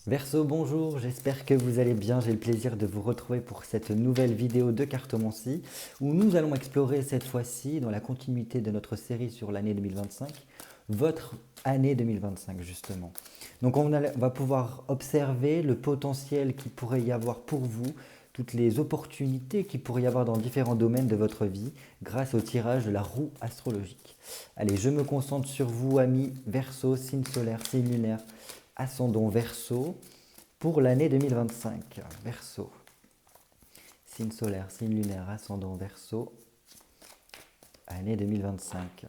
Verseau, bonjour, j'espère que vous allez bien. J'ai le plaisir de vous retrouver pour cette nouvelle vidéo de cartomancie où nous allons explorer cette fois-ci, dans la continuité de notre série sur l'année 2025, votre année 2025 justement. Donc on va pouvoir observer le potentiel qu'il pourrait y avoir pour vous, toutes les opportunités qu'il pourrait y avoir dans différents domaines de votre vie grâce au tirage de la roue astrologique. Allez, je me concentre sur vous, amis Verseau, signe solaire, signe lunaire, ascendant Verseau pour l'année 2025. Verseau, signe solaire, signe lunaire, ascendant Verseau, année 2025.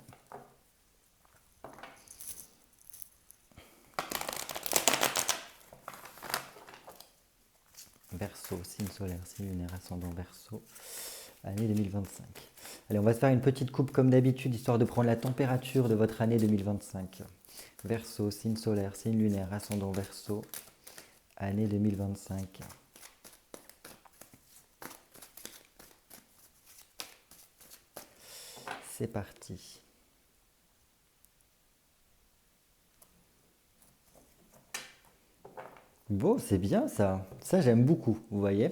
Verseau, signe solaire, signe lunaire, ascendant Verseau, année 2025. Allez, on va se faire une petite coupe comme d'habitude, histoire de prendre la température de votre année 2025. Verseau, signe solaire, signe lunaire, ascendant Verseau, année 2025. C'est parti. Bon, c'est bien ça. Ça, j'aime beaucoup, vous voyez.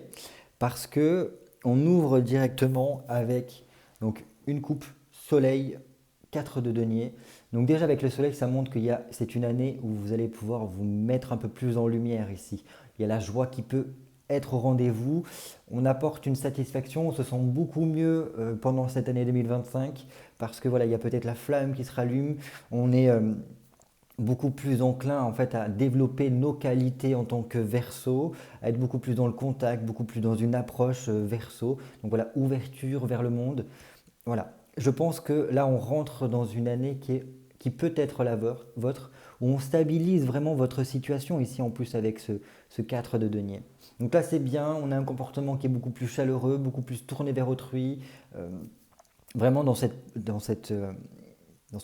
Parce que on ouvre directement avec donc, une coupe soleil, 4 de denier. Donc déjà avec le soleil, ça montre c'est une année où vous allez pouvoir vous mettre un peu plus en lumière ici. Il y a la joie qui peut être au rendez-vous. On apporte une satisfaction, on se sent beaucoup mieux pendant cette année 2025 parce que voilà, il y a peut-être la flamme qui se rallume. On est beaucoup plus enclin en fait à développer nos qualités en tant que Verseau, à être beaucoup plus dans le contact, beaucoup plus dans une approche Verseau. Donc voilà, ouverture vers le monde. Voilà, je pense que là on rentre dans une année qui peut être la vôtre, où on stabilise vraiment votre situation ici en plus avec ce 4 de denier. Donc là c'est bien, on a un comportement qui est beaucoup plus chaleureux, beaucoup plus tourné vers autrui, euh, vraiment dans ce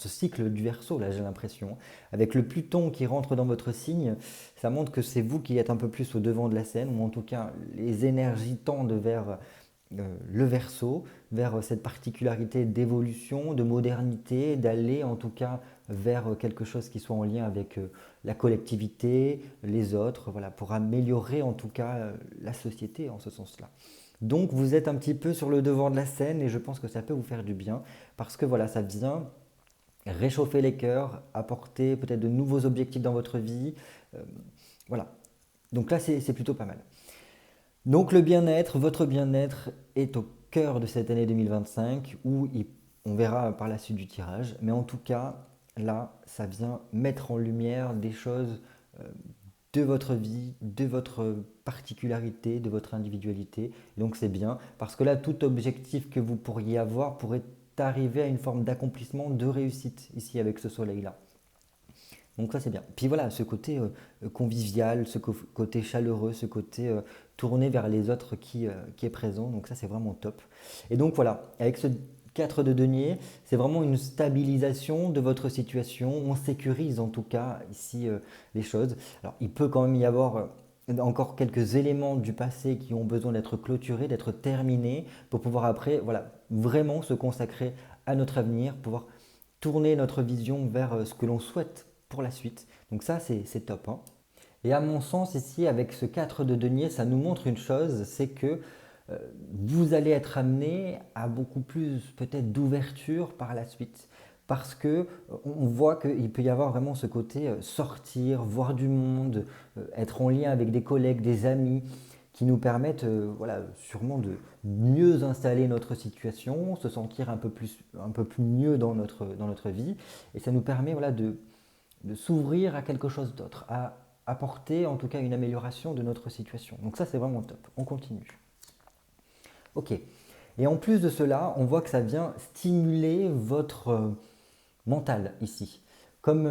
cycle du Verseau, là j'ai l'impression. Avec le Pluton qui rentre dans votre signe, ça montre que c'est vous qui êtes un peu plus au devant de la scène, ou en tout cas les énergies tendent vers le Verseau, vers cette particularité d'évolution, de modernité, d'aller en tout cas vers quelque chose qui soit en lien avec la collectivité, les autres, voilà, pour améliorer en tout cas la société en ce sens-là. Donc vous êtes un petit peu sur le devant de la scène et je pense que ça peut vous faire du bien parce que voilà, ça vient réchauffer les cœurs, apporter peut-être de nouveaux objectifs dans votre vie. Euh, voilà. Donc là, c'est plutôt pas mal. Donc le bien-être, votre bien-être est au cœur de cette année 2025 où on verra par la suite du tirage. Mais en tout cas, là, ça vient mettre en lumière des choses euh, de votre vie, de votre particularité, de votre individualité. Donc c'est bien parce que là, tout objectif que vous pourriez avoir pourrait arriver à une forme d'accomplissement, de réussite ici avec ce soleil-là. Donc ça c'est bien. Puis voilà, ce côté convivial, côté chaleureux, ce côté tourné vers les autres qui est présent. Donc ça c'est vraiment top. Et donc voilà, avec ce 4 de denier, c'est vraiment une stabilisation de votre situation. On sécurise en tout cas ici les choses. Alors il peut quand même y avoir encore quelques éléments du passé qui ont besoin d'être clôturés, d'être terminés pour pouvoir après voilà, vraiment se consacrer à notre avenir, pouvoir tourner notre vision vers ce que l'on souhaite pour la suite. Donc ça, c'est top, hein. Et à mon sens, ici, avec ce 4 de denier, ça nous montre une chose, c'est que euh, vous allez être amené à beaucoup plus peut-être d'ouverture par la suite. Parce que on voit qu'il peut y avoir vraiment ce côté sortir, voir du monde, être en lien avec des collègues, des amis, qui nous permettent voilà, sûrement de mieux installer notre situation, se sentir un peu plus mieux dans notre vie. Et ça nous permet voilà, de s'ouvrir à quelque chose d'autre, à apporter en tout cas une amélioration de notre situation. Donc ça c'est vraiment top. On continue. Ok. Et en plus de cela, on voit que ça vient stimuler votre mental ici. Comme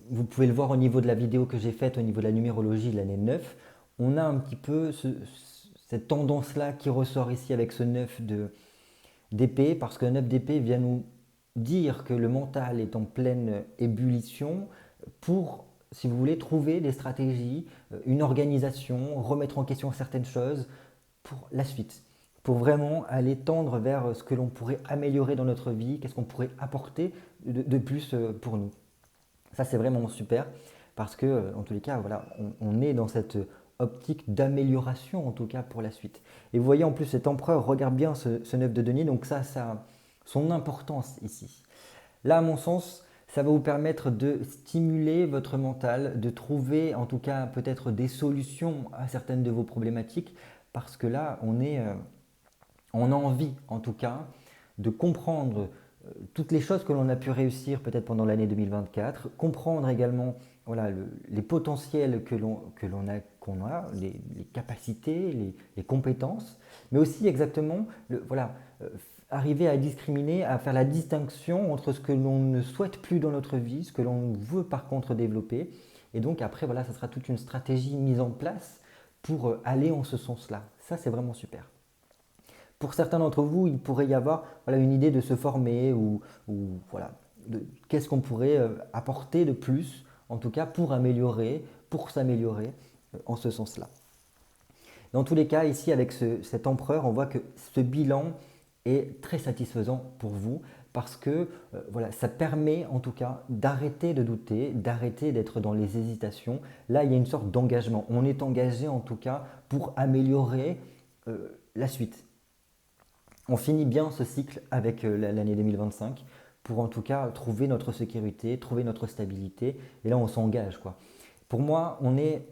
vous pouvez le voir au niveau de la vidéo que j'ai faite, au niveau de la numérologie de l'année 9, on a un petit peu cette tendance-là qui ressort ici avec ce 9 d'épée, parce que le 9 d'épée vient nous dire que le mental est en pleine ébullition pour, si vous voulez, trouver des stratégies, une organisation, remettre en question certaines choses pour la suite, pour vraiment aller tendre vers ce que l'on pourrait améliorer dans notre vie, qu'est-ce qu'on pourrait apporter de plus pour nous. Ça, c'est vraiment super parce que, en tous les cas, voilà, on est dans cette optique d'amélioration, en tout cas pour la suite. Et vous voyez en plus cet empereur, regarde bien ce 9 de denier, donc ça a son importance ici. Là, à mon sens, ça va vous permettre de stimuler votre mental, de trouver en tout cas peut-être des solutions à certaines de vos problématiques, parce que là, on a envie en tout cas de comprendre toutes les choses que l'on a pu réussir peut-être pendant l'année 2024, comprendre également voilà, les potentiels qu'on a, les capacités, les compétences, mais aussi exactement voilà, arriver à discriminer, à faire la distinction entre ce que l'on ne souhaite plus dans notre vie, ce que l'on veut par contre développer. Et donc après, voilà, ça sera toute une stratégie mise en place pour aller en ce sens-là. Ça, c'est vraiment super. Pour certains d'entre vous, il pourrait y avoir voilà, une idée de se former ou voilà, qu'est-ce qu'on pourrait apporter de plus, en tout cas pour améliorer, pour s'améliorer en ce sens-là. Dans tous les cas, ici avec cet empereur, on voit que ce bilan est très satisfaisant pour vous parce que voilà, ça permet en tout cas d'arrêter de douter, d'arrêter d'être dans les hésitations. Là, il y a une sorte d'engagement. On est engagé en tout cas pour améliorer la suite. On finit bien ce cycle avec l'année 2025 pour en tout cas trouver notre sécurité, trouver notre stabilité. Et là, on s'engage, quoi. Pour moi, on est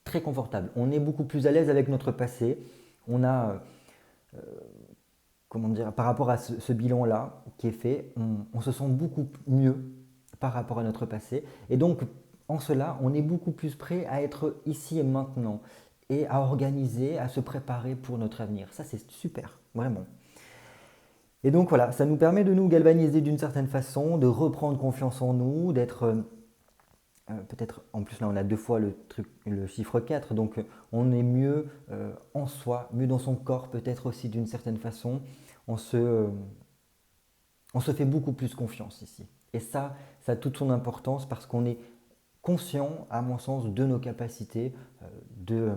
très confortable. On est beaucoup plus à l'aise avec notre passé. On a, comment dire, par rapport à ce bilan-là qui est fait, on se sent beaucoup mieux par rapport à notre passé. Et donc, en cela, on est beaucoup plus prêt à être ici et maintenant et à organiser, à se préparer pour notre avenir. Ça, c'est super, vraiment. Et donc voilà, ça nous permet de nous galvaniser d'une certaine façon, de reprendre confiance en nous, d'être peut-être, en plus là on a 2 fois le chiffre 4, donc on est mieux en soi, mieux dans son corps peut-être aussi d'une certaine façon. On se, on se fait beaucoup plus confiance ici. Et ça a toute son importance parce qu'on est conscient, à mon sens, de nos capacités de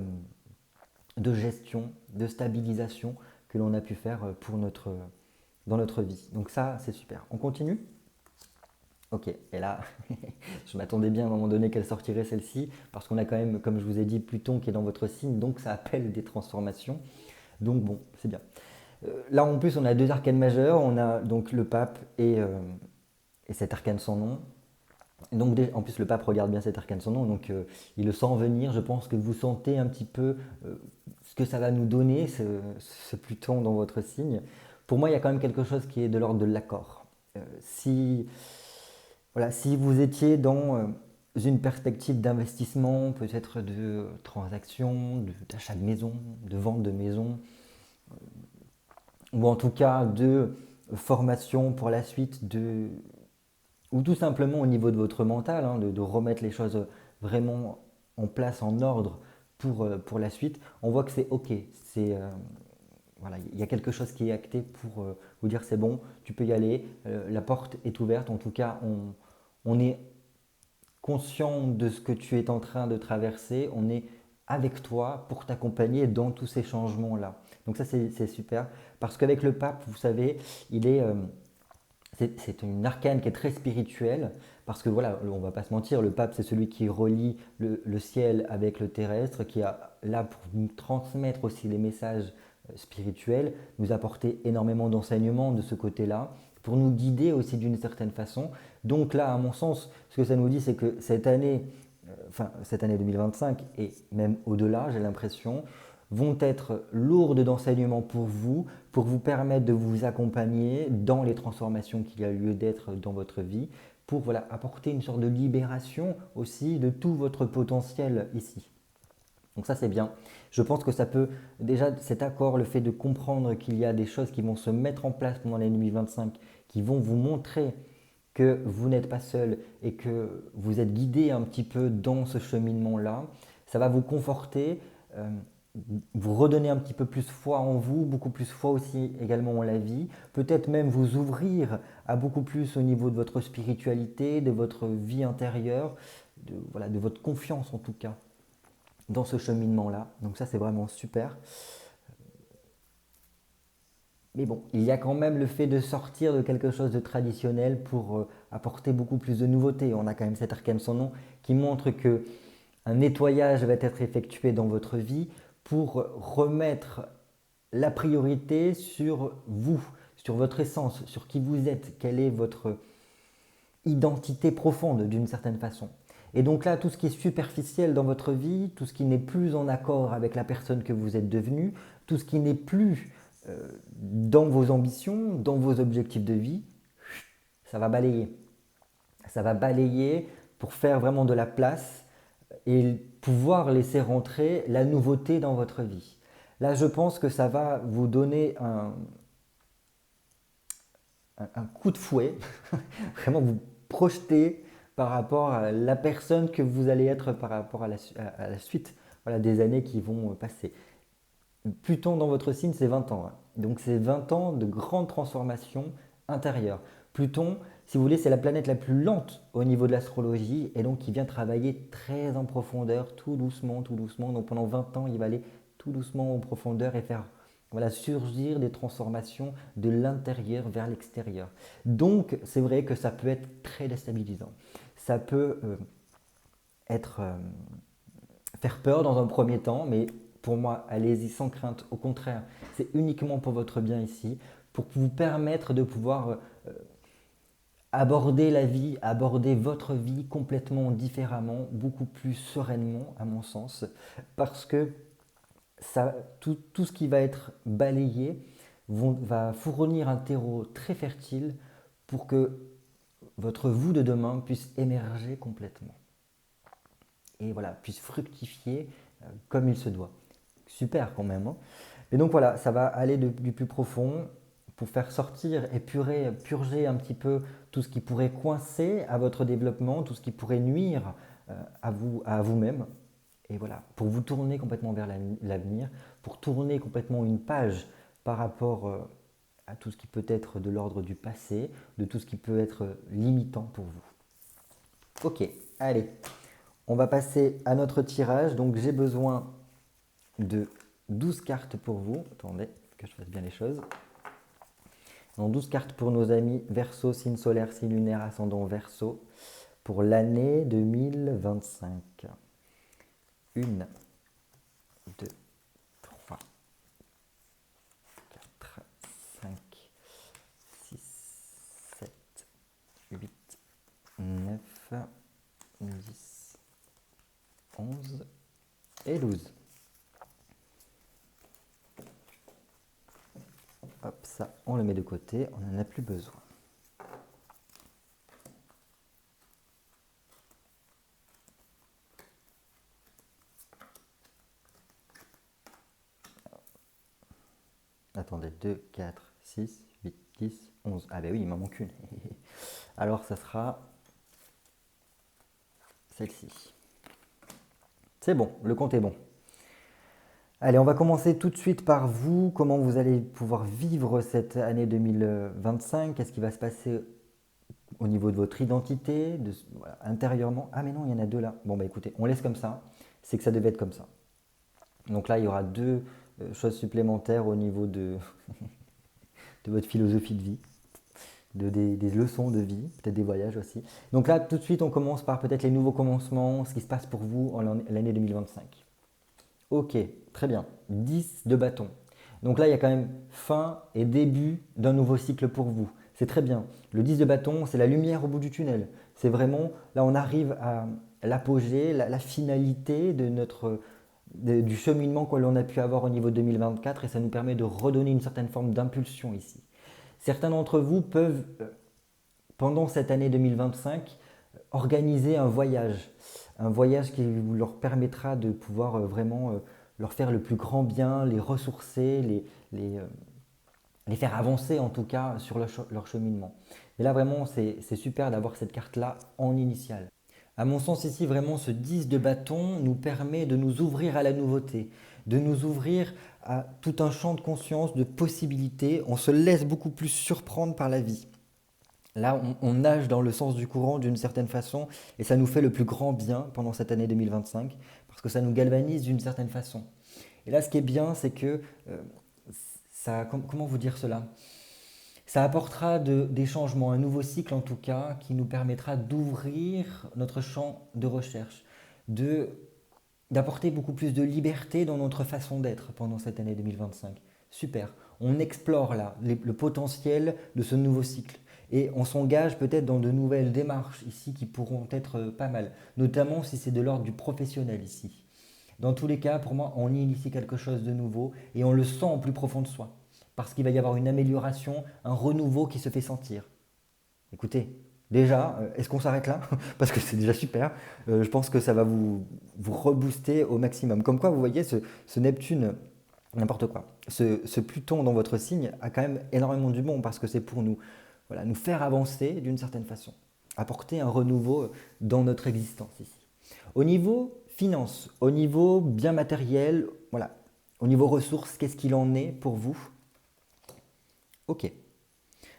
gestion, de stabilisation que l'on a pu faire dans notre vie. Donc ça, c'est super. On continue ? Ok, et là, je m'attendais bien à un moment donné qu'elle sortirait celle-ci, parce qu'on a quand même, comme je vous ai dit, Pluton qui est dans votre signe, donc ça appelle des transformations. Donc bon, c'est bien. Là en plus, on a 2 arcanes majeures, on a donc le pape et cet arcane sans nom. Donc en plus, le pape regarde bien cet arcane sans nom, donc il le sent venir. Je pense que vous sentez un petit peu ce que ça va nous donner, ce Pluton dans votre signe. Pour moi, il y a quand même quelque chose qui est de l'ordre de l'accord. Si voilà, si vous étiez dans une perspective d'investissement, peut-être de transaction, d'achat de maison, de vente de maison, ou en tout cas de formation pour la suite, ou tout simplement au niveau de votre mental, hein, de remettre les choses vraiment en place, en ordre pour la suite, on voit que c'est OK. Voilà, il y a quelque chose qui est acté pour vous dire c'est bon, tu peux y aller, la porte est ouverte, en tout cas on est conscient de ce que tu es en train de traverser, on est avec toi pour t'accompagner dans tous ces changements-là. Donc ça c'est super, parce qu'avec le pape, vous savez, c'est une arcane qui est très spirituelle, parce que voilà, on ne va pas se mentir, le pape c'est celui qui relie le ciel avec le terrestre, qui est là pour nous transmettre aussi les messages spirituels, nous apporter énormément d'enseignements de ce côté-là, pour nous guider aussi d'une certaine façon. Donc là, à mon sens, ce que ça nous dit, c'est que cette année 2025, et même au-delà, j'ai l'impression, vont être lourdes d'enseignements pour vous permettre de vous accompagner dans les transformations qu'il y a lieu d'être dans votre vie, pour voilà, apporter une sorte de libération aussi de tout votre potentiel ici. Donc ça c'est bien. Je pense que ça peut, déjà cet accord, le fait de comprendre qu'il y a des choses qui vont se mettre en place pendant l'année 2025, qui vont vous montrer que vous n'êtes pas seul et que vous êtes guidé un petit peu dans ce cheminement-là, ça va vous conforter, vous redonner un petit peu plus foi en vous, beaucoup plus foi aussi également en la vie, peut-être même vous ouvrir à beaucoup plus au niveau de votre spiritualité, de votre vie intérieure, voilà, de votre confiance en tout cas dans ce cheminement-là. Donc ça c'est vraiment super. Mais bon, il y a quand même le fait de sortir de quelque chose de traditionnel pour apporter beaucoup plus de nouveautés. On a quand même cet arcane sans nom qui montre que un nettoyage va être effectué dans votre vie pour remettre la priorité sur vous, sur votre essence, sur qui vous êtes, quelle est votre identité profonde d'une certaine façon. Et donc là, tout ce qui est superficiel dans votre vie, tout ce qui n'est plus en accord avec la personne que vous êtes devenue, tout ce qui n'est plus dans vos ambitions, dans vos objectifs de vie, ça va balayer. Ça va balayer pour faire vraiment de la place et pouvoir laisser rentrer la nouveauté dans votre vie. Là, je pense que ça va vous donner un coup de fouet, vraiment vous projeter par rapport à la personne que vous allez être par rapport à la suite, voilà, des années qui vont passer. Pluton dans votre signe, c'est 20 ans. Hein. Donc c'est 20 ans de grande transformation intérieure. Pluton, si vous voulez, c'est la planète la plus lente au niveau de l'astrologie et donc qui vient travailler très en profondeur, tout doucement, tout doucement. Donc pendant 20 ans, il va aller tout doucement en profondeur et faire voilà, surgir des transformations de l'intérieur vers l'extérieur. Donc c'est vrai que ça peut être très déstabilisant. Ça peut être faire peur dans un premier temps, mais pour moi, allez-y sans crainte. Au contraire, c'est uniquement pour votre bien ici, pour vous permettre de pouvoir aborder la vie, aborder votre vie complètement différemment, beaucoup plus sereinement, à mon sens, parce que ça, tout ce qui va être balayé va fournir un terreau très fertile pour que votre vous de demain puisse émerger complètement et voilà, puisse fructifier comme il se doit. Super quand même. Hein. Et donc voilà, ça va aller du plus profond pour faire sortir et purger un petit peu tout ce qui pourrait coincer à votre développement, tout ce qui pourrait nuire à vous-même. Et voilà, pour vous tourner complètement vers l'avenir, pour tourner complètement une page par rapport à tout ce qui peut être de l'ordre du passé, de tout ce qui peut être limitant pour vous. Ok, allez, on va passer à notre tirage. Donc j'ai besoin de 12 cartes pour vous. Attendez que je fasse bien les choses. Donc 12 cartes pour nos amis Verseau, signe solaire, signe lunaire, ascendant Verseau pour l'année 2025. 1, 2, 3, 4, 5, 6, 7, 8, 9, 10, 11 et 12. Hop, ça, on le met de côté, on n'en a plus besoin. Attendez, 2, 4, 6, 8, 10, 11. Ah ben oui, il m'en manque une. Alors ça sera celle-ci. C'est bon, le compte est bon. Allez, on va commencer tout de suite par vous. Comment vous allez pouvoir vivre cette année 2025? Qu'est-ce qui va se passer au niveau de votre identité, voilà, intérieurement? Ah mais non, il y en a deux là. Bon bah écoutez, on laisse comme ça. C'est que ça devait être comme ça. Donc là, il y aura deux choses supplémentaires au niveau de, de votre philosophie de vie, des leçons de vie, peut-être des voyages aussi. Donc là, tout de suite, on commence par peut-être les nouveaux commencements, ce qui se passe pour vous en l'année 2025. Ok, très bien. 10 de bâton. Donc là, il y a quand même fin et début d'un nouveau cycle pour vous. C'est très bien. Le 10 de bâton, c'est la lumière au bout du tunnel. C'est vraiment, là, on arrive à l'apogée, la finalité du cheminement que l'on a pu avoir au niveau 2024 et ça nous permet de redonner une certaine forme d'impulsion ici. Certains d'entre vous peuvent, pendant cette année 2025, organiser un voyage qui leur permettra de pouvoir vraiment leur faire le plus grand bien, les ressourcer, les faire avancer en tout cas sur leur cheminement. Et là vraiment c'est super d'avoir cette carte-là en initiale. À mon sens ici vraiment ce 10 de bâton nous permet de nous ouvrir à la nouveauté, de nous ouvrir à tout un champ de conscience, de possibilités. On se laisse beaucoup plus surprendre par la vie. Là, on nage dans le sens du courant d'une certaine façon et ça nous fait le plus grand bien pendant cette année 2025 parce que ça nous galvanise d'une certaine façon. Et là, ce qui est bien, c'est que comment vous dire cela? Ça apportera des changements, un nouveau cycle en tout cas, qui nous permettra d'ouvrir notre champ de recherche, de d'apporter beaucoup plus de liberté dans notre façon d'être pendant cette année 2025. Super. On explore là le potentiel de ce nouveau cycle. Et on s'engage peut-être dans de nouvelles démarches ici qui pourront être pas mal, notamment si c'est de l'ordre du professionnel ici. Dans tous les cas, pour moi, on initie quelque chose de nouveau et on le sent au plus profond de soi. Parce qu'il va y avoir une amélioration, un renouveau qui se fait sentir. Écoutez, déjà, est-ce qu'on s'arrête là? Parce que c'est déjà super. Je pense que ça va vous rebooster au maximum. Comme quoi, vous voyez, ce Neptune, n'importe quoi, ce Pluton dans votre signe a quand même énormément du bon parce que c'est pour nous, voilà, nous faire avancer d'une certaine façon, apporter un renouveau dans notre existence ici. Au niveau finance, au niveau bien matériel, voilà, au niveau ressources, qu'est-ce qu'il en est pour vous? Ok.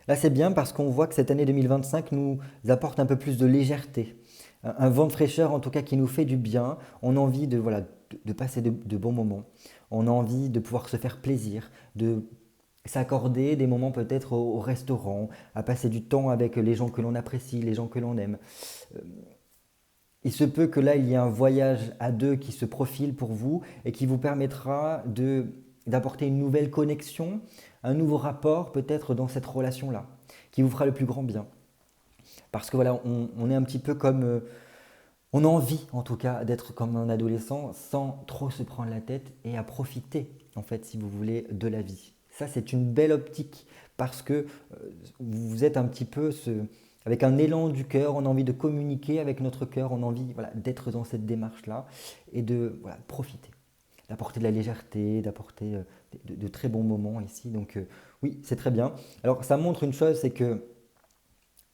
Là, c'est bien parce qu'on voit que cette année 2025 nous apporte un peu plus de légèreté, un vent de fraîcheur en tout cas qui nous fait du bien. On a envie de, voilà, de passer de bons moments. On a envie de pouvoir se faire plaisir, de s'accorder des moments peut-être au restaurant, à passer du temps avec les gens que l'on apprécie, les gens que l'on aime. Il se peut que là, il y ait un voyage à deux qui se profile pour vous et qui vous permettra d'apporter une nouvelle connexion, un nouveau rapport peut-être dans cette relation-là, qui vous fera le plus grand bien. Parce que voilà, on est un petit peu comme, on a envie en tout cas d'être comme un adolescent sans trop se prendre la tête et à profiter en fait, si vous voulez, de la vie. Ça, c'est une belle optique parce que vous êtes un petit peu avec un élan du cœur, on a envie de communiquer avec notre cœur, on a envie voilà, d'être dans cette démarche-là et de voilà, profiter, d'apporter de la légèreté, d'apporter de très bons moments ici. Donc oui, c'est très bien. Alors ça montre une chose, c'est que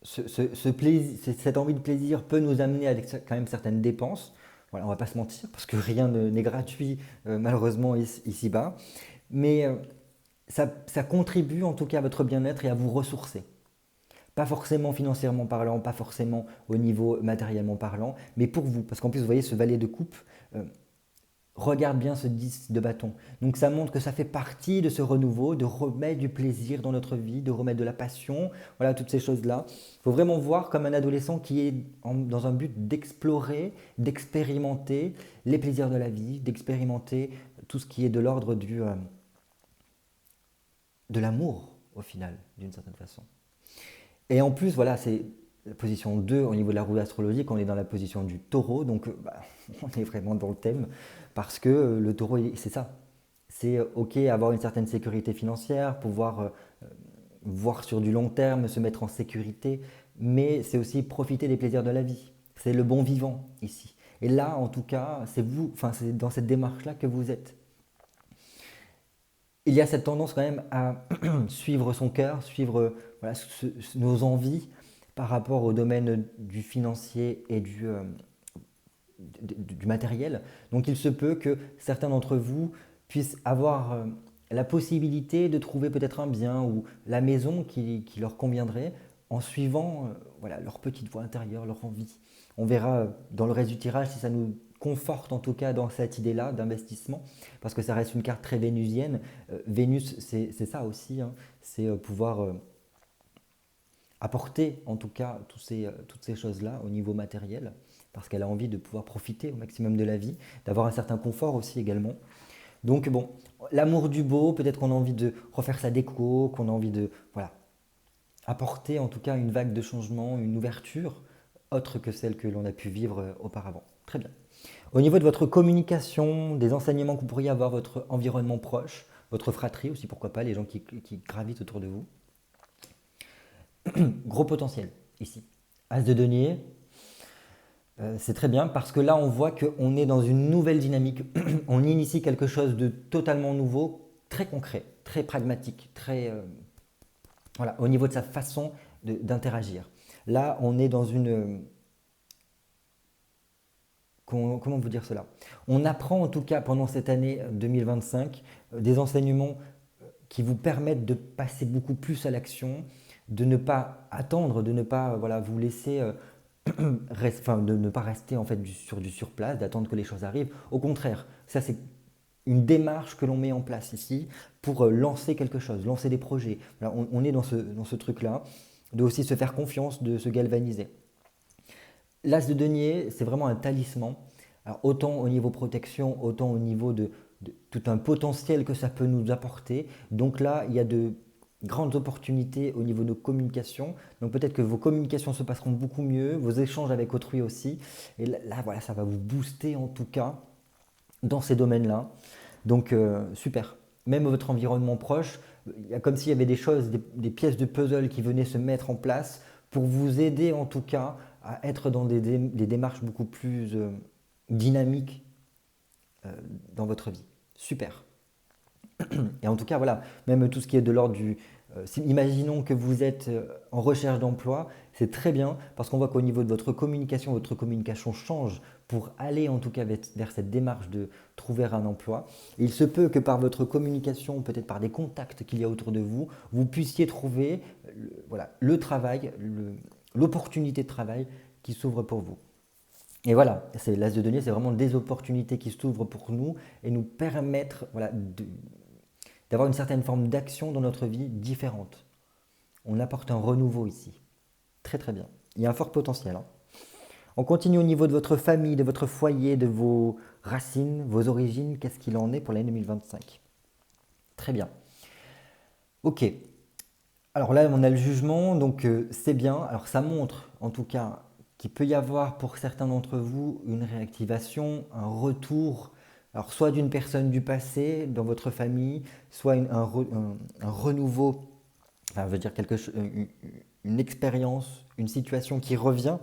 cette envie de plaisir peut nous amener avec quand même certaines dépenses. Voilà, on ne va pas se mentir, parce que rien n'est gratuit malheureusement ici-bas. Mais ça contribue en tout cas à votre bien-être et à vous ressourcer. Pas forcément financièrement parlant, pas forcément au niveau matériellement parlant, mais pour vous. Parce qu'en plus, vous voyez ce valet de coupe, regarde bien ce 10 de bâton. Donc ça montre que ça fait partie de ce renouveau, de remettre du plaisir dans notre vie, de remettre de la passion, voilà, toutes ces choses-là. Il faut vraiment voir comme un adolescent qui est dans un but d'explorer, d'expérimenter les plaisirs de la vie, d'expérimenter tout ce qui est de l'ordre de l'amour au final, d'une certaine façon. Et en plus, voilà, c'est la position 2 au niveau de la roue astrologique, on est dans la position du taureau, donc on est vraiment dans le thème, parce que le taureau, c'est ça. C'est ok, avoir une certaine sécurité financière, pouvoir voir sur du long terme, se mettre en sécurité, mais c'est aussi profiter des plaisirs de la vie. C'est le bon vivant ici. Et là, en tout cas, c'est vous, enfin, c'est dans cette démarche-là que vous êtes. Il y a cette tendance quand même à suivre son cœur, suivre voilà, nos envies par rapport au domaine du financier et du matériel. Donc il se peut que certains d'entre vous puissent avoir la possibilité de trouver peut-être un bien ou la maison qui leur conviendrait en suivant voilà, leur petite voie intérieure, leur envie. On verra dans le reste du tirage si ça nous conforte en tout cas dans cette idée-là d'investissement, parce que ça reste une carte très vénusienne. Vénus, c'est ça aussi, hein, c'est pouvoir apporter en tout cas toutes ces choses-là au niveau matériel, parce qu'elle a envie de pouvoir profiter au maximum de la vie, d'avoir un certain confort aussi également. Donc bon, l'amour du beau, peut-être qu'on a envie de refaire sa déco, qu'on a envie de voilà, apporter en tout cas une vague de changement, une ouverture autre que celle que l'on a pu vivre auparavant. Très bien. Au niveau de votre communication, des enseignements que vous pourriez avoir, votre environnement proche, votre fratrie aussi, pourquoi pas, les gens qui gravitent autour de vous. Gros potentiel ici. As de denier, c'est très bien parce que là on voit qu'on est dans une nouvelle dynamique. On initie quelque chose de totalement nouveau, très concret, très pragmatique, très voilà, au niveau de sa façon d'interagir. Là on est dans une comment vous dire cela? On apprend en tout cas pendant cette année 2025 des enseignements qui vous permettent de passer beaucoup plus à l'action, de ne pas attendre, de ne pas voilà, vous laisser, de ne pas rester en fait sur place, d'attendre que les choses arrivent. Au contraire, ça c'est une démarche que l'on met en place ici pour lancer quelque chose, lancer des projets. Voilà, on est dans ce truc-là, de aussi se faire confiance, de se galvaniser. L'as de denier, c'est vraiment un talisman. Alors, autant au niveau protection, autant au niveau de tout un potentiel que ça peut nous apporter. Donc là, il y a de grandes opportunités au niveau de nos communications. Donc peut-être que vos communications se passeront beaucoup mieux, vos échanges avec autrui aussi. Et là, voilà, ça va vous booster en tout cas dans ces domaines-là. Donc super. Même votre environnement proche, il y a comme s'il y avait des choses, des pièces de puzzle qui venaient se mettre en place pour vous aider en tout cas à être dans des démarches beaucoup plus dynamiques dans votre vie. Super. Et en tout cas, voilà, même tout ce qui est de l'ordre du... imaginons que vous êtes en recherche d'emploi, c'est très bien parce qu'on voit qu'au niveau de votre communication change pour aller en tout cas vers cette démarche de trouver un emploi. Et il se peut que par votre communication, peut-être par des contacts qu'il y a autour de vous, vous puissiez trouver voilà, le travail, l'opportunité de travail qui s'ouvre pour vous. Et voilà, c'est l'as de denier, c'est vraiment des opportunités qui s'ouvrent pour nous et nous permettre voilà, d'avoir une certaine forme d'action dans notre vie différente. On apporte un renouveau ici. Très très bien. Il y a un fort potentiel. Hein. On continue au niveau de votre famille, de votre foyer, de vos racines, vos origines. Qu'est-ce qu'il en est pour l'année 2025? Très bien. Ok. Alors là, on a le jugement, donc c'est bien. Alors ça montre en tout cas qu'il peut y avoir pour certains d'entre vous une réactivation, un retour, alors soit d'une personne du passé dans votre famille, soit un renouveau, enfin, je veux dire une expérience, une situation qui revient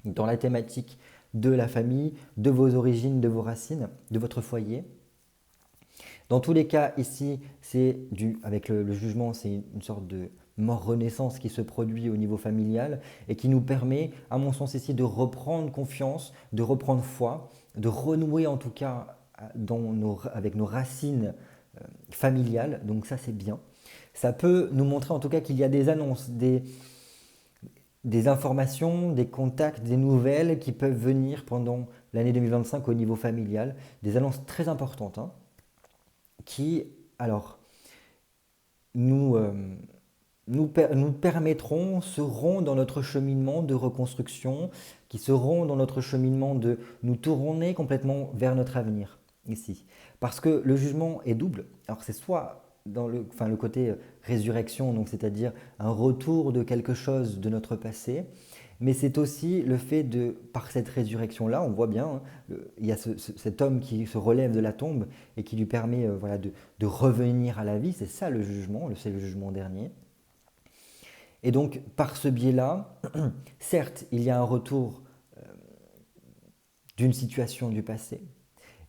dans la thématique de la famille, de vos origines, de vos racines, de votre foyer. Dans tous les cas, ici, avec le jugement, c'est une sorte de mort-renaissance qui se produit au niveau familial et qui nous permet, à mon sens ici, de reprendre confiance, de reprendre foi, de renouer en tout cas avec nos racines familiales. Donc ça, c'est bien. Ça peut nous montrer en tout cas qu'il y a des annonces, des informations, des contacts, des nouvelles qui peuvent venir pendant l'année 2025 au niveau familial. Des annonces très importantes. Hein, qui, alors, nous permettront, seront dans notre cheminement de reconstruction, qui seront dans notre cheminement de nous tourner complètement vers notre avenir, ici. Parce que le jugement est double. Alors, c'est soit dans le côté résurrection, donc c'est-à-dire un retour de quelque chose de notre passé, mais c'est aussi le fait de, par cette résurrection-là, on voit bien, hein, il y a cet homme qui se relève de la tombe et qui lui permet voilà, de revenir à la vie, c'est ça le jugement, c'est le jugement dernier. Et donc, par ce biais-là, certes, il y a un retour d'une situation du passé,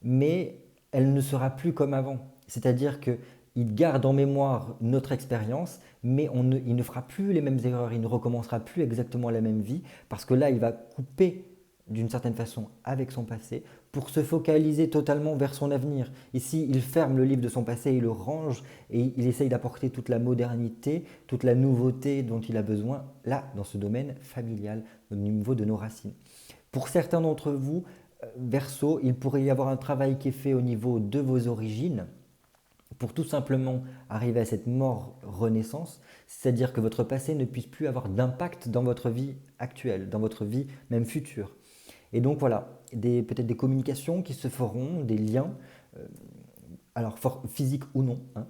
mais elle ne sera plus comme avant. C'est-à-dire qu'il garde en mémoire notre expérience, mais il ne fera plus les mêmes erreurs, il ne recommencera plus exactement la même vie, parce que là, il va couper d'une certaine façon avec son passé pour se focaliser totalement vers son avenir. Ici, il ferme le livre de son passé, il le range et il essaye d'apporter toute la modernité, toute la nouveauté dont il a besoin, là, dans ce domaine familial, au niveau de nos racines. Pour certains d'entre vous, Verseau, il pourrait y avoir un travail qui est fait au niveau de vos origines pour tout simplement arriver à cette mort-renaissance, c'est-à-dire que votre passé ne puisse plus avoir d'impact dans votre vie actuelle, dans votre vie même future. Et donc voilà, peut-être des communications qui se feront, des liens, alors physiques ou non, hein,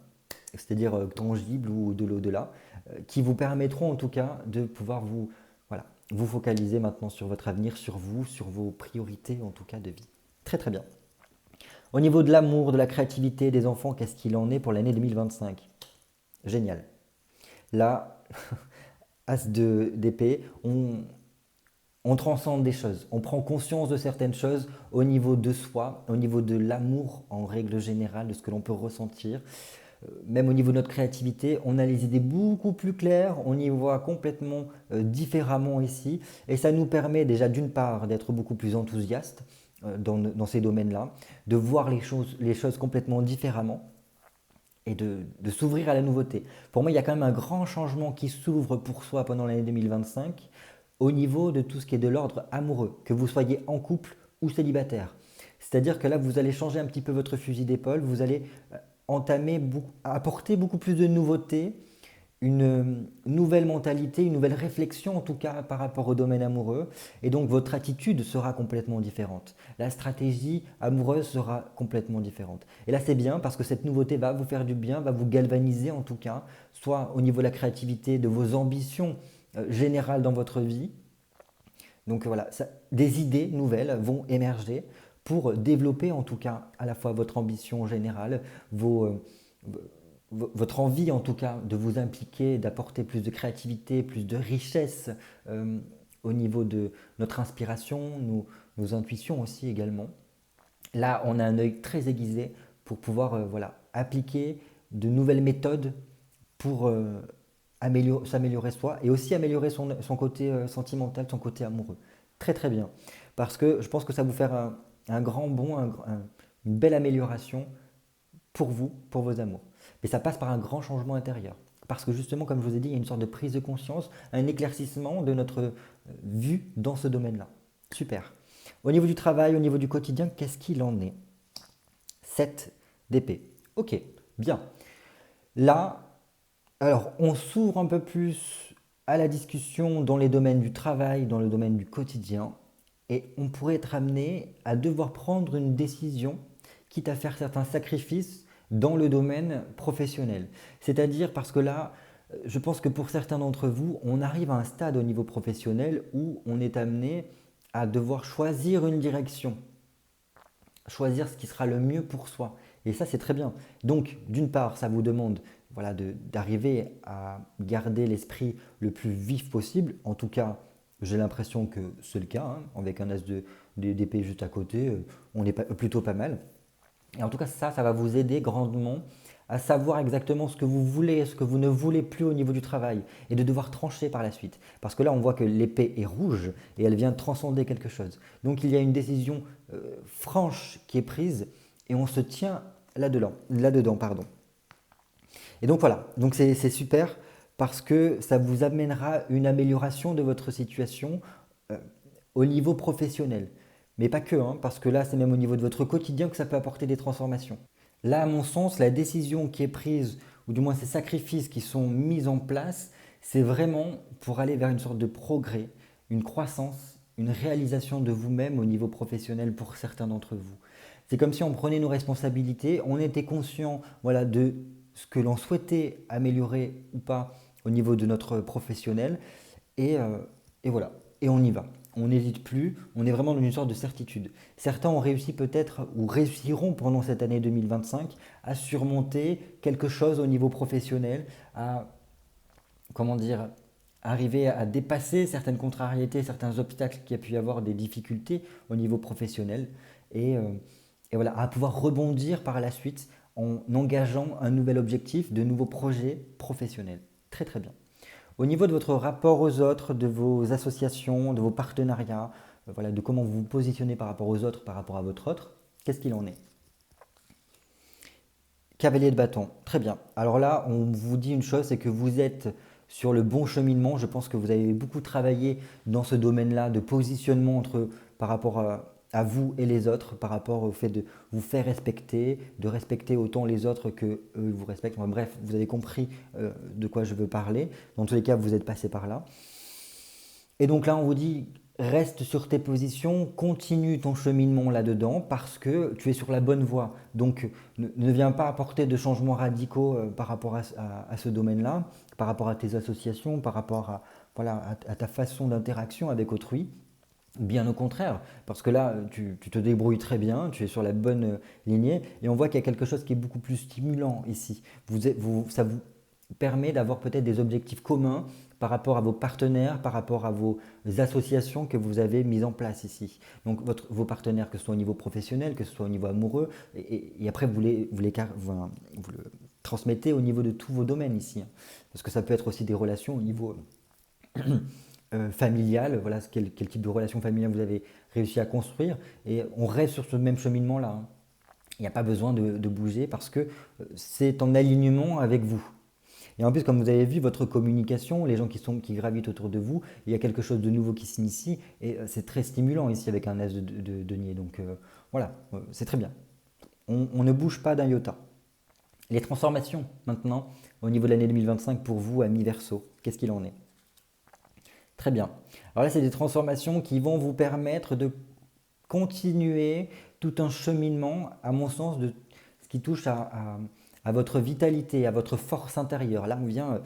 c'est-à-dire tangibles ou de l'au-delà, qui vous permettront en tout cas de pouvoir vous focaliser maintenant sur votre avenir, sur vous, sur vos priorités en tout cas de vie. Très très bien. Au niveau de l'amour, de la créativité des enfants, qu'est-ce qu'il en est pour l'année 2025? Génial. Là, as d'épée, on transcende des choses, on prend conscience de certaines choses au niveau de soi, au niveau de l'amour en règle générale, de ce que l'on peut ressentir. Même au niveau de notre créativité, on a les idées beaucoup plus claires, on y voit complètement différemment ici, et ça nous permet déjà d'une part d'être beaucoup plus enthousiaste dans ces domaines-là, de voir les choses complètement différemment et de s'ouvrir à la nouveauté. Pour moi, il y a quand même un grand changement qui s'ouvre pour soi pendant l'année 2025 au niveau de tout ce qui est de l'ordre amoureux, que vous soyez en couple ou célibataire. C'est-à-dire que là, vous allez changer un petit peu votre fusil d'épaule, vous allez apporter beaucoup plus de nouveautés, une nouvelle mentalité, une nouvelle réflexion en tout cas par rapport au domaine amoureux. Et donc votre attitude sera complètement différente. La stratégie amoureuse sera complètement différente. Et là c'est bien parce que cette nouveauté va vous faire du bien, va vous galvaniser en tout cas, soit au niveau de la créativité, de vos ambitions générales dans votre vie. Donc voilà, des idées nouvelles vont émerger pour développer en tout cas à la fois votre ambition générale, votre envie en tout cas de vous impliquer, d'apporter plus de créativité, plus de richesse au niveau de notre inspiration, nos intuitions aussi également. Là, on a un œil très aiguisé pour pouvoir appliquer de nouvelles méthodes pour s'améliorer soi et aussi améliorer son côté sentimental, son côté amoureux. Très très bien. Parce que je pense que ça va vous faire un grand bond, une belle amélioration pour vous, pour vos amours. Mais ça passe par un grand changement intérieur. Parce que justement, comme je vous ai dit, il y a une sorte de prise de conscience, un éclaircissement de notre vue dans ce domaine-là. Super. Au niveau du travail, au niveau du quotidien, qu'est-ce qu'il en est? 7 d'épée. Ok, bien. Là, alors on s'ouvre un peu plus à la discussion dans les domaines du travail, dans le domaine du quotidien, et on pourrait être amené à devoir prendre une décision, quitte à faire certains sacrifices dans le domaine professionnel. C'est-à-dire parce que là, je pense que pour certains d'entre vous, on arrive à un stade au niveau professionnel où on est amené à devoir choisir une direction, choisir ce qui sera le mieux pour soi. Et ça, c'est très bien. Donc, d'une part, ça vous demande d'arriver à garder l'esprit le plus vif possible. En tout cas, j'ai l'impression que c'est le cas, hein. Avec un as d'épée juste à côté, on est plutôt pas mal. Et en tout cas, ça va vous aider grandement à savoir exactement ce que vous voulez et ce que vous ne voulez plus au niveau du travail et de devoir trancher par la suite. Parce que là, on voit que l'épée est rouge et elle vient transcender quelque chose. Donc, il y a une décision franche qui est prise et on se tient là-dedans, pardon. Et donc voilà, donc c'est super parce que ça vous amènera une amélioration de votre situation au niveau professionnel. Mais pas que, hein, parce que là, c'est même au niveau de votre quotidien que ça peut apporter des transformations. Là, à mon sens, la décision qui est prise, ou du moins ces sacrifices qui sont mis en place, c'est vraiment pour aller vers une sorte de progrès, une croissance, une réalisation de vous-même au niveau professionnel pour certains d'entre vous. C'est comme si on prenait nos responsabilités, on était conscient de ce que l'on souhaitait améliorer ou pas au niveau de notre professionnel, et, et voilà, et on y va. On n'hésite plus, on est vraiment dans une sorte de certitude. Certains ont réussi peut-être ou réussiront pendant cette année 2025 à surmonter quelque chose au niveau professionnel, à arriver à dépasser certaines contrariétés, certains obstacles qu'il y a pu y avoir, des difficultés au niveau professionnel et, voilà, à pouvoir rebondir par la suite en engageant un nouvel objectif, de nouveaux projets professionnels. Très très bien. Au niveau de votre rapport aux autres, de vos associations, de vos partenariats, de comment vous vous positionnez par rapport aux autres, par rapport à votre autre, qu'est-ce qu'il en est? Cavalier de bâton, très bien. Alors là, on vous dit une chose, c'est que vous êtes sur le bon cheminement. Je pense que vous avez beaucoup travaillé dans ce domaine-là de positionnement par rapport à vous et les autres, par rapport au fait de vous faire respecter, de respecter autant les autres que eux vous respectent. Enfin, bref, vous avez compris de quoi je veux parler. Dans tous les cas, vous êtes passé par là. Et donc là, on vous dit, reste sur tes positions, continue ton cheminement là-dedans parce que tu es sur la bonne voie. Donc ne viens pas apporter de changements radicaux par rapport à ce domaine-là, par rapport à tes associations, par rapport à ta façon d'interaction avec autrui. Bien au contraire, parce que là, tu te débrouilles très bien, tu es sur la bonne lignée et on voit qu'il y a quelque chose qui est beaucoup plus stimulant ici. Ça vous permet d'avoir peut-être des objectifs communs par rapport à vos partenaires, par rapport à vos associations que vous avez mises en place ici. Donc vos partenaires, que ce soit au niveau professionnel, que ce soit au niveau amoureux, et après vous le transmettez au niveau de tous vos domaines ici. Parce que ça peut être aussi des relations au niveau familial, voilà quel type de relation familiale vous avez réussi à construire, et on reste sur ce même cheminement-là, hein. Il n'y a pas besoin de bouger parce que c'est en alignement avec vous. Et en plus, comme vous avez vu, votre communication, les gens qui gravitent autour de vous, il y a quelque chose de nouveau qui s'initie et c'est très stimulant ici avec un as de denier. Donc Voilà, c'est très bien. On ne bouge pas d'un iota. Les transformations, maintenant, au niveau de l'année 2025 pour vous, amis Verseau, qu'est-ce qu'il en est? Très bien. Alors là, c'est des transformations qui vont vous permettre de continuer tout un cheminement, à mon sens, de ce qui touche à votre vitalité, à votre force intérieure. Là, on vient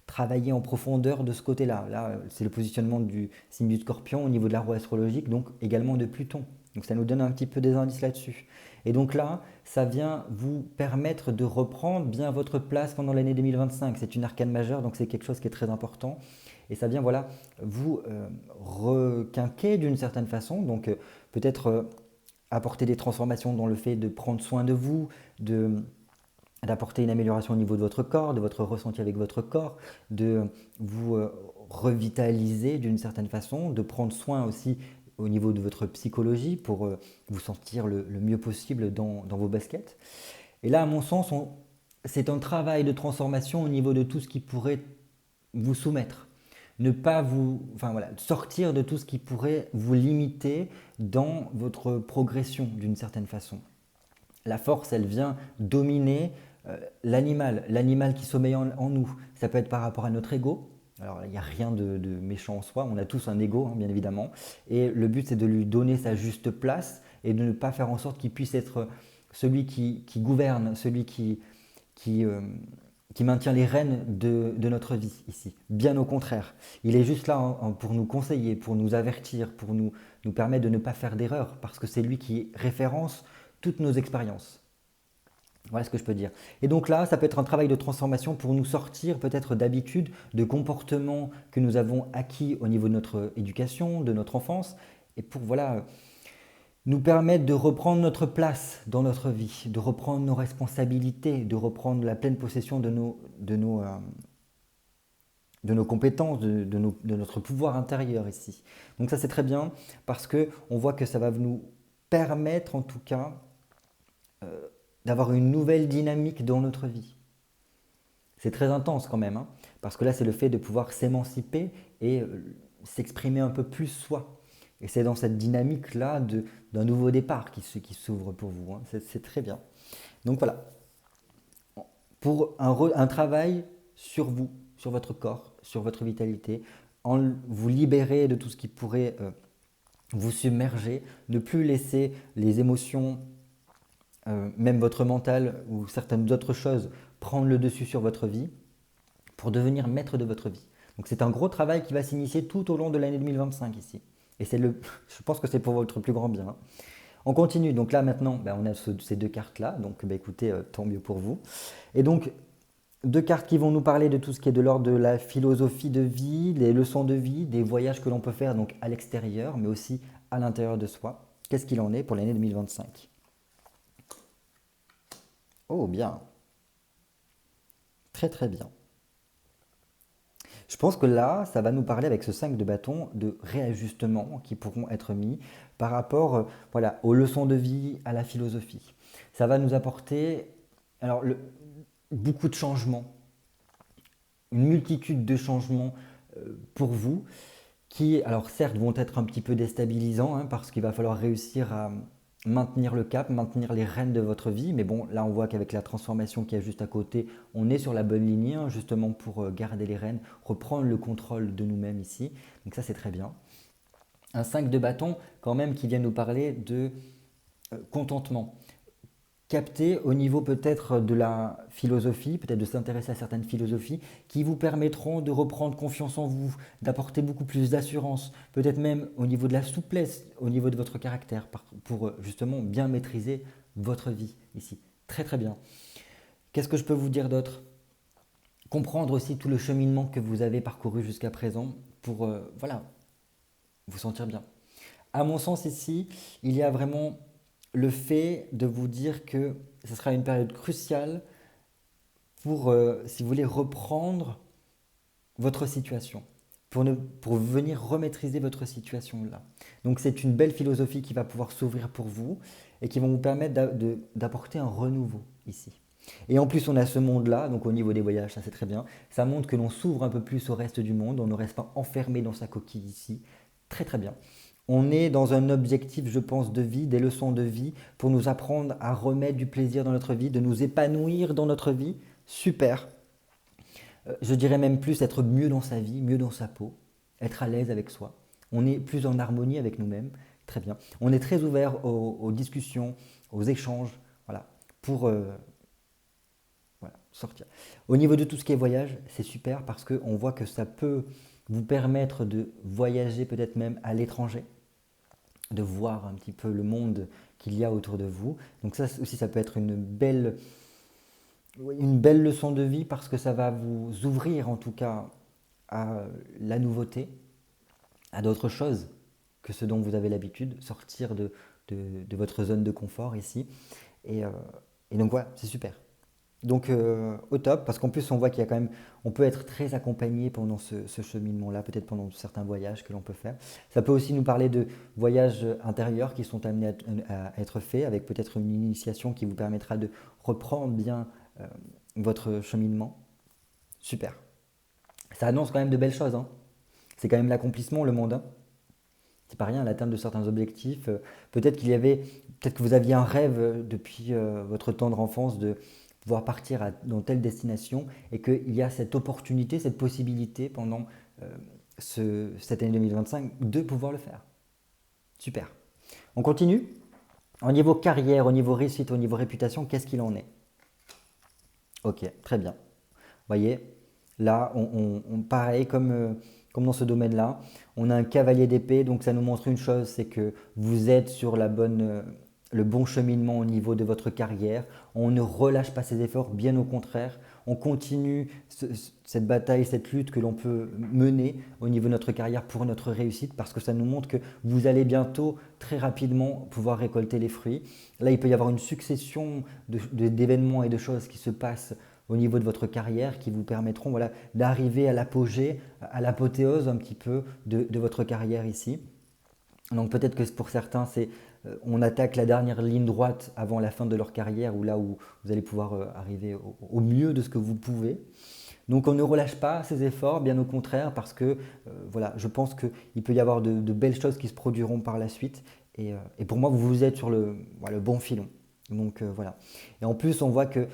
travailler en profondeur de ce côté-là. Là, c'est le positionnement du signe du Scorpion au niveau de la roue astrologique, donc également de Pluton. Donc ça nous donne un petit peu des indices là-dessus. Et donc là, ça vient vous permettre de reprendre bien votre place pendant l'année 2025. C'est une arcane majeure, donc c'est quelque chose qui est très important. Et ça vient voilà, vous requinquer d'une certaine façon. Donc peut-être apporter des transformations dans le fait de prendre soin de vous, d'apporter une amélioration au niveau de votre corps, de votre ressenti avec votre corps, de vous revitaliser d'une certaine façon, de prendre soin aussi au niveau de votre psychologie pour vous sentir le mieux possible dans vos baskets. Et là, à mon sens, c'est un travail de transformation au niveau de tout ce qui pourrait vous soumettre. Ne pas vous, enfin voilà, sortir de tout ce qui pourrait vous limiter dans votre progression d'une certaine façon. La force, elle vient dominer l'animal qui sommeille en nous. Ça peut être par rapport à notre ego. Alors, il n'y a rien de méchant en soi, on a tous un ego, hein, bien évidemment. Et le but, c'est de lui donner sa juste place et de ne pas faire en sorte qu'il puisse être celui qui gouverne, celui qui, maintient les rênes de notre vie ici. Bien au contraire. Il est juste là pour nous conseiller, pour nous avertir, pour nous permettre de ne pas faire d'erreur, parce que c'est lui qui référence toutes nos expériences. Voilà ce que je peux dire. Et donc là, ça peut être un travail de transformation pour nous sortir peut-être d'habitudes, de comportements que nous avons acquis au niveau de notre éducation, de notre enfance, et pour voilà, nous permettre de reprendre notre place dans notre vie, de reprendre nos responsabilités, de reprendre la pleine possession de nos compétences, de notre pouvoir intérieur ici. Donc ça c'est très bien parce qu'on voit que ça va nous permettre en tout cas d'avoir une nouvelle dynamique dans notre vie. C'est très intense quand même, hein, parce que là c'est le fait de pouvoir s'émanciper et s'exprimer un peu plus soi. Et c'est dans cette dynamique-là d'un nouveau départ qui s'ouvre pour vous. Hein. C'est très bien. Donc voilà, pour un travail sur vous, sur votre corps, sur votre vitalité, en vous libérer de tout ce qui pourrait vous submerger, ne plus laisser les émotions, même votre mental ou certaines autres choses prendre le dessus sur votre vie pour devenir maître de votre vie. Donc c'est un gros travail qui va s'initier tout au long de l'année 2025 ici. Et je pense que c'est pour votre plus grand bien. Hein. On continue. Donc là maintenant, on a ces deux cartes-là. Donc écoutez, tant mieux pour vous. Et donc, deux cartes qui vont nous parler de tout ce qui est de l'ordre de la philosophie de vie, des leçons de vie, des voyages que l'on peut faire donc à l'extérieur, mais aussi à l'intérieur de soi. Qu'est-ce qu'il en est pour l'année 2025 ? Oh, bien. Très très bien. Je pense que là, ça va nous parler avec ce 5 de bâton de réajustements qui pourront être mis par rapport voilà, aux leçons de vie, à la philosophie. Ça va nous apporter alors, beaucoup de changements, une multitude de changements pour vous qui, alors certes, vont être un petit peu déstabilisants hein, parce qu'il va falloir réussir à maintenir le cap, maintenir les rênes de votre vie. Mais bon, là, on voit qu'avec la transformation qui est juste à côté, on est sur la bonne ligne, hein, justement pour garder les rênes, reprendre le contrôle de nous-mêmes ici. Donc ça, c'est très bien. Un 5 de bâton, quand même, qui vient nous parler de contentement. Capter au niveau peut-être de la philosophie, peut-être de s'intéresser à certaines philosophies qui vous permettront de reprendre confiance en vous, d'apporter beaucoup plus d'assurance, peut-être même au niveau de la souplesse, au niveau de votre caractère, pour justement bien maîtriser votre vie ici. Très très bien. Qu'est-ce que je peux vous dire d'autre ? Comprendre aussi tout le cheminement que vous avez parcouru jusqu'à présent pour voilà, vous sentir bien. À mon sens ici, il y a vraiment le fait de vous dire que ce sera une période cruciale pour, si vous voulez, reprendre votre situation, pour venir remaîtriser votre situation là. Donc c'est une belle philosophie qui va pouvoir s'ouvrir pour vous et qui va vous permettre d'apporter un renouveau ici. Et en plus on a ce monde-là, donc au niveau des voyages, ça c'est très bien, ça montre que l'on s'ouvre un peu plus au reste du monde, on ne reste pas enfermé dans sa coquille ici, très très bien. On est dans un objectif, je pense, de vie, des leçons de vie pour nous apprendre à remettre du plaisir dans notre vie, de nous épanouir dans notre vie. Super. Je dirais même plus être mieux dans sa vie, mieux dans sa peau, être à l'aise avec soi. On est plus en harmonie avec nous-mêmes. Très bien. On est très ouvert aux discussions, aux échanges, voilà, pour voilà, sortir. Au niveau de tout ce qui est voyage, c'est super parce qu'on voit que ça peut vous permettre de voyager peut-être même à l'étranger, de voir un petit peu le monde qu'il y a autour de vous. Donc ça aussi, ça peut être une belle leçon de vie parce que ça va vous ouvrir en tout cas à la nouveauté, à d'autres choses que ce dont vous avez l'habitude, sortir de votre zone de confort ici. Et, euh, et donc voilà, c'est super. Donc au top, parce qu'en plus on voit qu'il y a quand même, on peut être très accompagné pendant ce cheminement-là, peut-être pendant certains voyages que l'on peut faire. Ça peut aussi nous parler de voyages intérieurs qui sont amenés à être faits, avec peut-être une initiation qui vous permettra de reprendre bien euh, votre cheminement. Super. Ça annonce quand même de belles choses, hein. C'est quand même l'accomplissement, le monde, hein. C'est pas rien, l'atteinte de certains objectifs. Peut-être qu'il y avait, peut-être que vous aviez un rêve depuis votre tendre enfance de pouvoir partir dans telle destination et qu'il y a cette opportunité, cette possibilité pendant cette année 2025 de pouvoir le faire. Super. On continue. Au niveau carrière, au niveau réussite, au niveau réputation, qu'est-ce qu'il en est? Ok, très bien. Vous voyez, là, pareil, comme dans ce domaine-là, on a un cavalier d'épée, donc ça nous montre une chose, c'est que vous êtes sur le bon cheminement au niveau de votre carrière. On ne relâche pas ses efforts, bien au contraire. On continue cette bataille, cette lutte que l'on peut mener au niveau de notre carrière pour notre réussite, parce que ça nous montre que vous allez bientôt, très rapidement, pouvoir récolter les fruits. Là, il peut y avoir une succession d'événements et de choses qui se passent au niveau de votre carrière qui vous permettront voilà, d'arriver à l'apogée, à l'apothéose un petit peu de votre carrière ici. Donc peut-être que pour certains, on attaque la dernière ligne droite avant la fin de leur carrière ou là où vous allez pouvoir arriver au mieux de ce que vous pouvez. Donc on ne relâche pas ses efforts, bien au contraire, parce que voilà, je pense qu'il peut y avoir de belles choses qui se produiront par la suite. Et pour moi, vous êtes sur le bon filon. Donc voilà. Et en plus, on voit que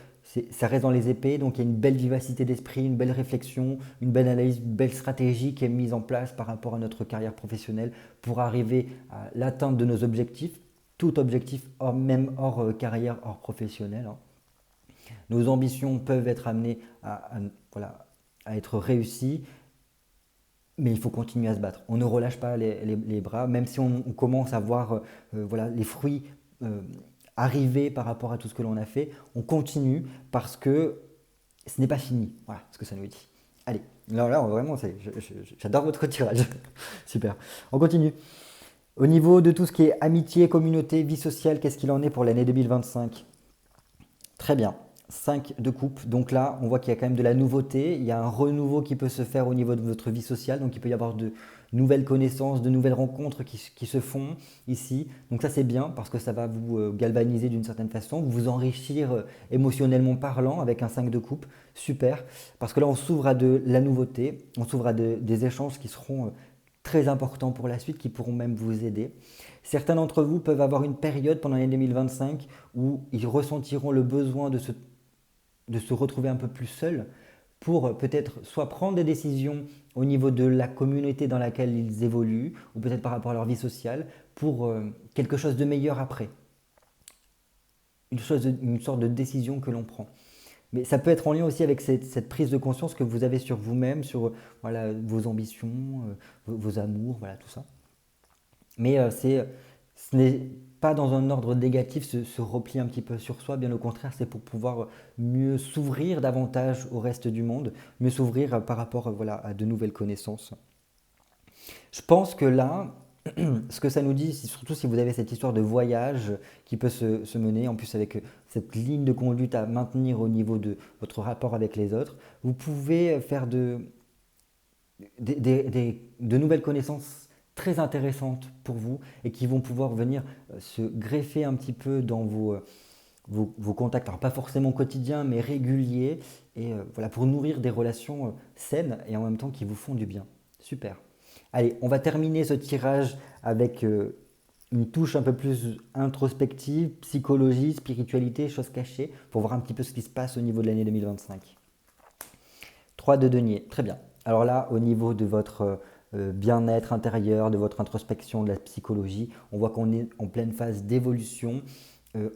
ça reste dans les épées, donc il y a une belle vivacité d'esprit, une belle réflexion, une belle analyse, une belle stratégie qui est mise en place par rapport à notre carrière professionnelle pour arriver à l'atteinte de nos objectifs, tout objectif, même hors carrière, hors professionnel, hein. Nos ambitions peuvent être amenées voilà, à être réussies, mais il faut continuer à se battre. On ne relâche pas les bras, même si on commence à voir voilà, les fruits arriver par rapport à tout ce que l'on a fait. On continue parce que ce n'est pas fini. Voilà ce que ça nous dit. Allez, là vraiment, j'adore votre tirage. Super. On continue. Au niveau de tout ce qui est amitié, communauté, vie sociale, qu'est-ce qu'il en est pour l'année 2025? Très bien. 5 de coupe. Donc là, on voit qu'il y a quand même de la nouveauté. Il y a un renouveau qui peut se faire au niveau de votre vie sociale. Donc il peut y avoir de nouvelles connaissances, de nouvelles rencontres qui se font ici. Donc ça, c'est bien parce que ça va vous galvaniser d'une certaine façon, vous enrichir émotionnellement parlant avec un 5 de coupe. Super. Parce que là, on s'ouvre à de la nouveauté. On s'ouvre à des échanges qui seront très importants pour la suite, qui pourront même vous aider. Certains d'entre vous peuvent avoir une période pendant l'année 2025 où ils ressentiront le besoin de se retrouver un peu plus seuls pour peut-être soit prendre des décisions au niveau de la communauté dans laquelle ils évoluent, ou peut-être par rapport à leur vie sociale, pour quelque chose de meilleur après. Une sorte de décision que l'on prend. Mais ça peut être en lien aussi avec cette prise de conscience que vous avez sur vous-même, sur voilà, vos ambitions, vos amours, voilà tout ça. Mais ce n'est pas dans un ordre négatif se replier un petit peu sur soi, bien au contraire, c'est pour pouvoir mieux s'ouvrir davantage au reste du monde, mieux s'ouvrir par rapport voilà, à de nouvelles connaissances. Je pense que là, ce que ça nous dit, surtout si vous avez cette histoire de voyage qui peut se mener, en plus avec cette ligne de conduite à maintenir au niveau de votre rapport avec les autres, vous pouvez faire de nouvelles connaissances très intéressantes pour vous et qui vont pouvoir venir se greffer un petit peu dans vos contacts, alors pas forcément quotidiens mais réguliers, et voilà, pour nourrir des relations saines et en même temps qui vous font du bien. Super. Allez, on va terminer ce tirage avec une touche un peu plus introspective, psychologie, spiritualité, choses cachées, pour voir un petit peu ce qui se passe au niveau de l'année 2025. 3 de denier, très bien. Alors là, au niveau de votre bien-être intérieur, de votre introspection, de la psychologie, on voit qu'on est en pleine phase d'évolution.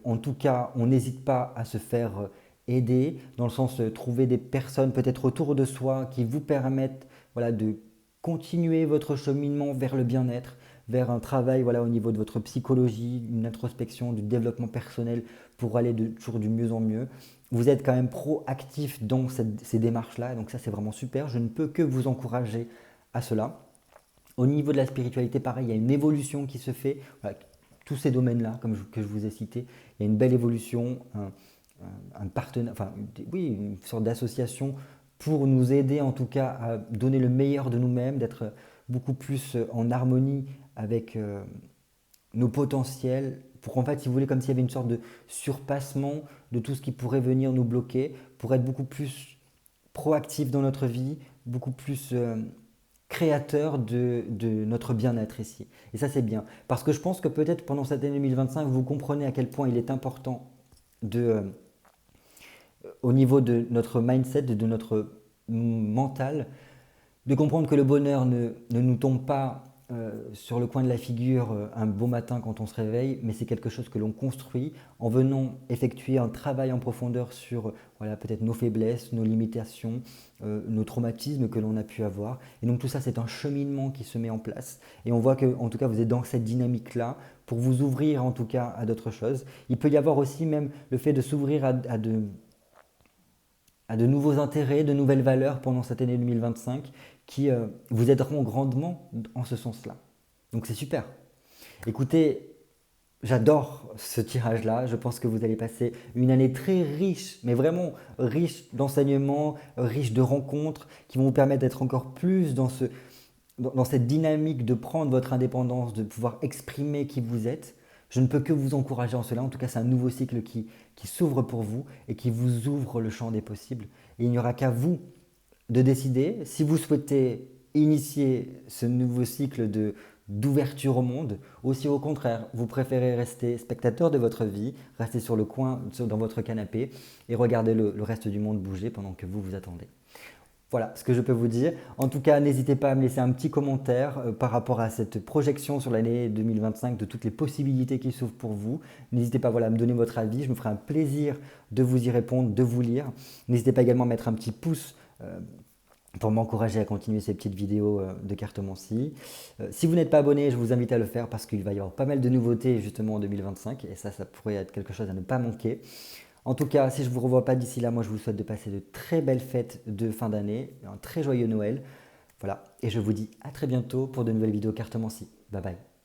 En tout cas, on n'hésite pas à se faire aider, dans le sens de trouver des personnes peut-être autour de soi qui vous permettent voilà, de continuer votre cheminement vers le bien-être, vers un travail voilà, au niveau de votre psychologie, une introspection, du développement personnel pour aller toujours du mieux en mieux. Vous êtes quand même proactif dans ces démarches-là, donc ça c'est vraiment super. Je ne peux que vous encourager à cela. Au niveau de la spiritualité, pareil, il y a une évolution qui se fait. Voilà, tous ces domaines-là, que je vous ai cités, il y a une belle évolution, un partenaire, enfin, oui, une sorte d'association pour nous aider en tout cas à donner le meilleur de nous-mêmes, d'être beaucoup plus en harmonie avec nos potentiels, pour qu'en fait, si vous voulez, comme s'il y avait une sorte de surpassement de tout ce qui pourrait venir nous bloquer, pour être beaucoup plus proactif dans notre vie, beaucoup plus créateur de notre bien-être ici. Et ça, c'est bien. Parce que je pense que peut-être pendant cette année 2025, vous comprenez à quel point il est important au niveau de notre mindset, de notre mental, de comprendre que le bonheur ne nous tombe pas sur le coin de la figure un beau matin quand on se réveille, mais c'est quelque chose que l'on construit en venant effectuer un travail en profondeur sur voilà, peut-être nos faiblesses, nos limitations, nos traumatismes que l'on a pu avoir. Et donc tout ça, c'est un cheminement qui se met en place. Et on voit que, en tout cas, vous êtes dans cette dynamique-là pour vous ouvrir en tout cas à d'autres choses. Il peut y avoir aussi même le fait de s'ouvrir à de nouveaux intérêts, de nouvelles valeurs pendant cette année 2025 qui vous aideront grandement en ce sens-là. Donc c'est super. Écoutez, j'adore ce tirage-là. Je pense que vous allez passer une année très riche, mais vraiment riche d'enseignements, riche de rencontres qui vont vous permettre d'être encore plus dans cette dynamique de prendre votre indépendance, de pouvoir exprimer qui vous êtes. Je ne peux que vous encourager en cela. En tout cas, c'est un nouveau cycle qui s'ouvre pour vous et qui vous ouvre le champ des possibles. Et il n'y aura qu'à vous de décider si vous souhaitez initier ce nouveau cycle d'ouverture au monde ou si au contraire, vous préférez rester spectateur de votre vie, rester sur le coin, dans votre canapé et regarder le reste du monde bouger pendant que vous vous attendez. Voilà ce que je peux vous dire. En tout cas, n'hésitez pas à me laisser un petit commentaire par rapport à cette projection sur l'année 2025 de toutes les possibilités qui s'ouvrent pour vous. N'hésitez pas voilà, à me donner votre avis. Je me ferai un plaisir de vous y répondre, de vous lire. N'hésitez pas également à mettre un petit pouce pour m'encourager à continuer ces petites vidéos de cartomancie. Si vous n'êtes pas abonné, je vous invite à le faire parce qu'il va y avoir pas mal de nouveautés justement en 2025 et ça pourrait être quelque chose à ne pas manquer. En tout cas, si je ne vous revois pas d'ici là, moi je vous souhaite de passer de très belles fêtes de fin d'année, un très joyeux Noël. Voilà, et je vous dis à très bientôt pour de nouvelles vidéos cartomancie. Bye bye.